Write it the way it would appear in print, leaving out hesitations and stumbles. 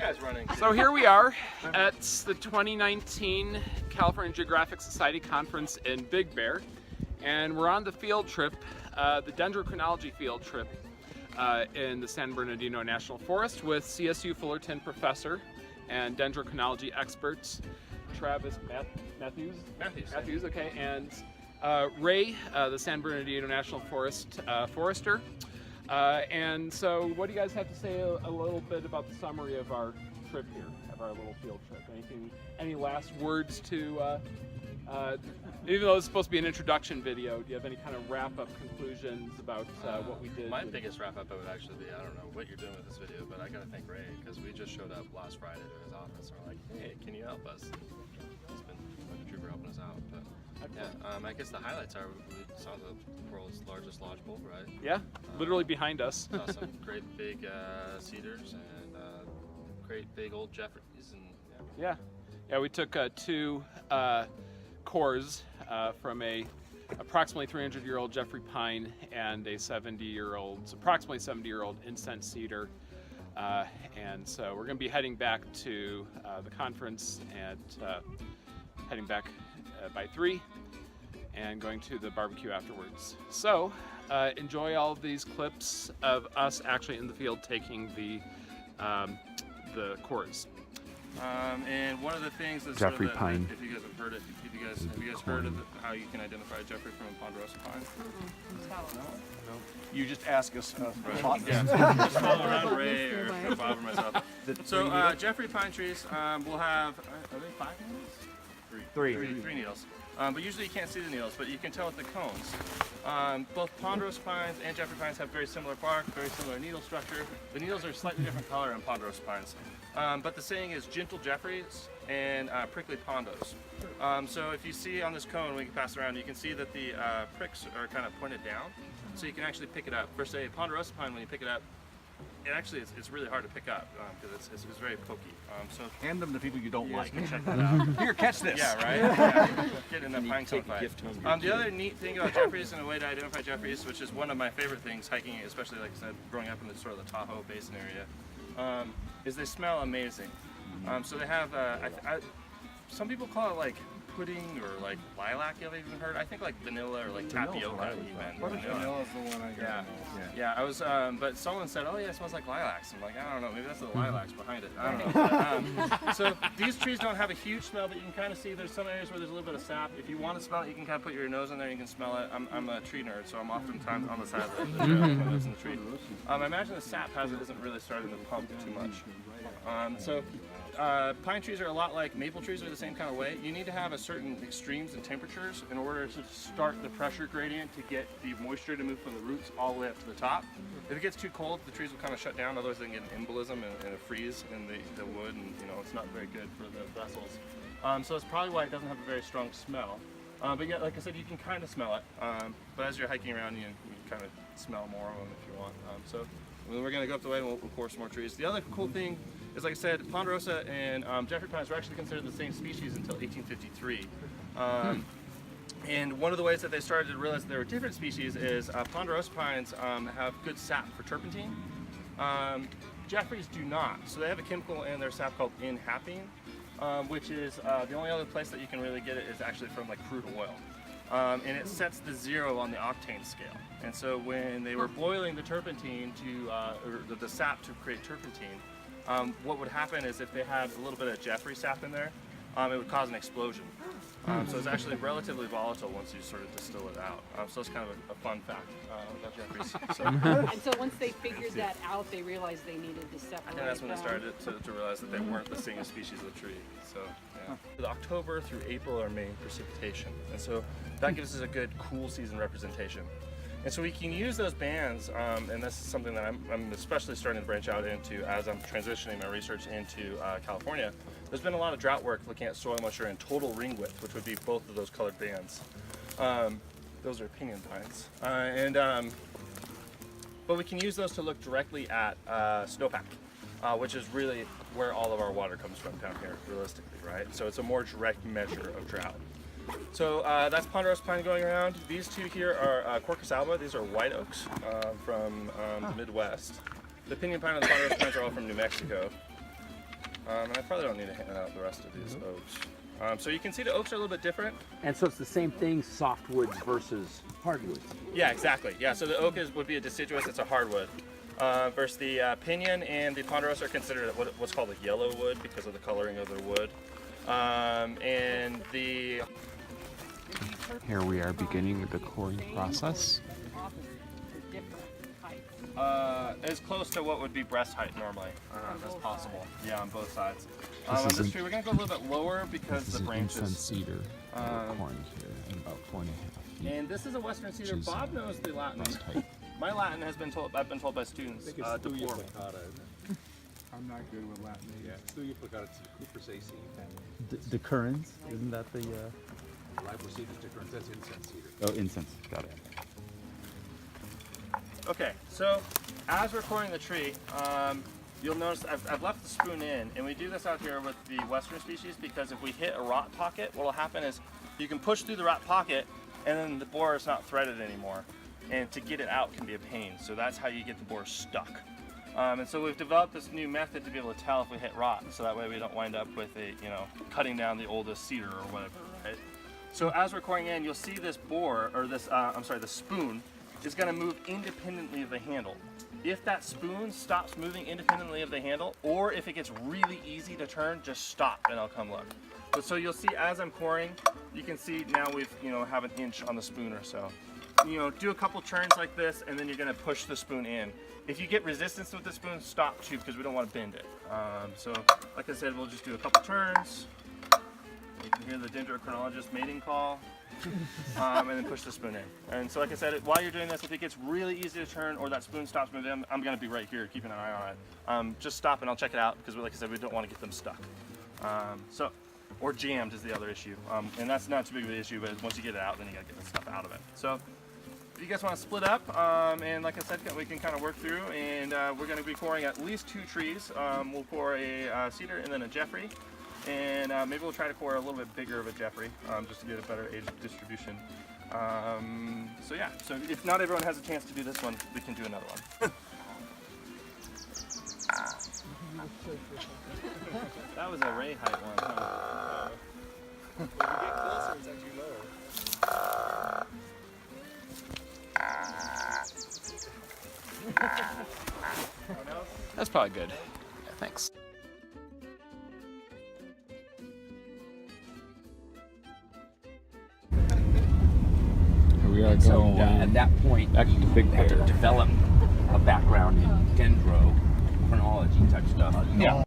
guys running? So here we are at the 2019 California Geographic Society Conference in Big Bear, and we're on the field trip, the Dendrochronology field trip in the San Bernardino National Forest with CSU Fullerton professor and dendrochronology experts Travis Matthews, okay, and Ray, the San Bernardino National Forest forester. And so what do you guys have to say a little bit about the summary of our trip here, of our little field trip? Any last words to, even though it's supposed to be an introduction video, do you have any kind of wrap-up conclusions about what we did? My biggest wrap-up would actually be, I don't know what you're doing with this video, but I gotta thank Ray, because we just showed up last Friday to his office, and we're like, hey, can you help us? He's been like a trooper helping us out. But yeah, I guess the highlights are we saw the world's largest lodgepole, right? Yeah, literally behind us. Saw some great big cedars and great big old Jeffreys, and yeah, we took two cores from a approximately 300-year-old Jeffrey pine and a approximately 70-year-old incense cedar, and so we're going to be heading back to the conference and heading back by 3 and going to the barbecue afterwards. So enjoy all of these clips of us actually in the field taking the cores. And one of the things that's Jeffrey pine. If you guys have heard it, have you guys heard of how you can identify Jeffrey from a ponderosa pine? No. You just ask us. Right. Yeah. Just follow around Ray or Bob or myself. So Jeffrey pine trees will have, are they 5 needles? Three needles. But usually you can't see the needles, but you can tell with the cones. Both ponderosa pines and Jeffrey pines have very similar bark, very similar needle structure. The needles are slightly different color in ponderosa pines. But the saying is gentle Jeffreys and prickly pondos. So if you see on this cone, when you pass around, you can see that the pricks are kind of pointed down, so you can actually pick it up. For say ponderosa pine, when you pick it up, it's really hard to pick up because it's very pokey. So hand them to people you don't like. Check that out. Here, catch this. Yeah, right. Yeah. Get in that pine cone fight. The other neat thing about Jeffreys and a way to identify Jeffreys, which is one of my favorite things hiking, especially like I said, growing up in the sort of the Tahoe Basin area, is they smell amazing. So they have, some people call it like pudding or like lilac, you've even heard. I think like vanilla or like tapioca even. Vanilla is the one I got. Yeah, I was, but someone said, oh yeah, it smells like lilacs. I'm like, I don't know, maybe that's the lilacs behind it. I don't know. So these trees don't have a huge smell, but you can kind of see there's some areas where there's a little bit of sap. If you want to smell it, you can kind of put your nose in there and you can smell it. I'm a tree nerd, so I'm oftentimes on the side of the trail when it's in the tree. I imagine the sap isn't really starting to pump too much. Pine trees are a lot like maple trees, are the same kind of way. You need to have a certain extremes in temperatures in order to start the pressure gradient to get the moisture to move from the roots all the way up to the top. If it gets too cold, the trees will kind of shut down, otherwise they can get an embolism and a freeze in the wood, and it's not very good for the vessels. So that's probably why it doesn't have a very strong smell. But yeah, like I said, you can kind of smell it. But as you're hiking around, you kind of smell more of them if you want. So we're going to go up the way and we'll pour some more trees. The other cool thing is, like I said, ponderosa and Jeffrey pines were actually considered the same species until 1853. And one of the ways that they started to realize that there were different species is ponderosa pines have good sap for turpentine. Jeffreys do not. So they have a chemical in their sap called N-hapene, which is the only other place that you can really get it is actually from like crude oil. And it sets the 0 on the octane scale. And so when they were boiling the turpentine or the sap to create turpentine, what would happen is if they had a little bit of Jeffrey sap in there, it would cause an explosion. So it's actually relatively volatile once you sort of distill it out. So it's kind of a fun fact about Jeffreys. And so once they figured that out, they realized they needed to separate. I think that's when they started to realize that they weren't the same species of tree. So yeah. October through April are main precipitation, and so that gives us a good cool season representation. And so we can use those bands, and this is something that I'm especially starting to branch out into as I'm transitioning my research into California. There's been a lot of drought work looking at soil moisture and total ring width, which would be both of those colored bands. Those are pinyon pines. But we can use those to look directly at snowpack, which is really where all of our water comes from down here, realistically, right? So it's a more direct measure of drought. So that's ponderosa pine going around. These two here are Quercus alba. These are white oaks from the Midwest. The pinyon pine and the ponderosa pines are all from New Mexico. And I probably don't need to hand out the rest of these oaks. So you can see the oaks are a little bit different. And so it's the same thing, softwoods versus hardwoods. Yeah, exactly. Yeah, so the oak would be a deciduous, it's a hardwood. Versus the pinyon and the ponderosa are considered what's called a yellow wood because of the coloring of their wood. And the... Here we are beginning the coring process. As close to what would be breast height normally as possible. Yeah, on both sides. This On is this tree, we're going to go a little bit lower because This the is an branches. incense cedar coring here in about 4.5 feet. And this is a western cedar. Which is, Bob knows the Latin. breast height. My Latin has been told. I've been told by students. Deplorable. I'm not good with Latin. Yeah, Studia Plicata Cooper's AC. The currants, isn't that the... Ribocedrus decurrens, that's incense cedar. Oh, incense, got it. Okay, so as we're coring the tree, you'll notice I've left the spoon in, and we do this out here with the western species because if we hit a rot pocket, what will happen is you can push through the rot pocket, and then the borer is not threaded anymore. And to get it out can be a pain, so that's how you get the borer stuck. And so we've developed this new method to be able to tell if we hit rot, so that way we don't wind up with a, cutting down the oldest cedar or whatever, right? So as we're coring in, you'll see this borer, or this, the spoon, is going to move independently of the handle. If that spoon stops moving independently of the handle, or if it gets really easy to turn, just stop and I'll come look. But so you'll see as I'm coring, you can see now we've, have an inch on the spoon or so. Do a couple turns like this, and then you're going to push the spoon in. If you get resistance with the spoon, stop too, because we don't want to bend it. So, like I said, we'll just do a couple turns. You can hear the dendrochronologist mating call, and then push the spoon in. And so, like I said, while you're doing this, if it gets really easy to turn or that spoon stops moving, I'm going to be right here keeping an eye on it. Just stop and I'll check it out, because like I said, we don't want to get them stuck. Or jammed is the other issue. And that's not too big of an issue, but once you get it out, then you got to get the stuff out of it. So, if you guys want to split up, and like I said, we can kind of work through, and we're going to be coring at least 2 trees. We'll core a cedar and then a Jeffrey, and maybe we'll try to core a little bit bigger of a Jeffrey, just to get a better age distribution. So yeah, so if not everyone has a chance to do this one, we can do another one. That was a ray height one, huh? When you get closer, it's actually lower. That's probably good. Yeah, thanks. Here we are going down. At that point, Back to you Big have to Bear. develop a background in dendrochronology type stuff.